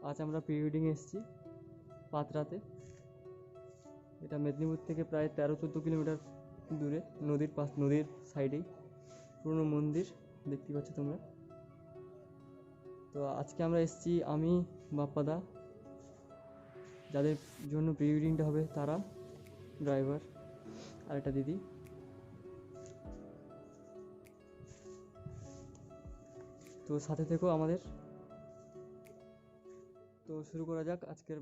আজ আমরা pre wedding এসেছি পাতরাতে। এটা মেদিনীপুর থেকে প্রায় 13-14 কিলোমিটার দূরে, নদীর সাইডেই পুরনো মন্দির দেখতে পাচ্ছ তোমরা। তো আজকে আমরা এসেছি আমি, বাপ্পাদা, যাদের জন্য প্রি ওয়েডিংটা হবে তারা, ড্রাইভার আর একটা দিদি। তো সাথে থেকো আমাদের। তো শুরু করা যাক আজকের।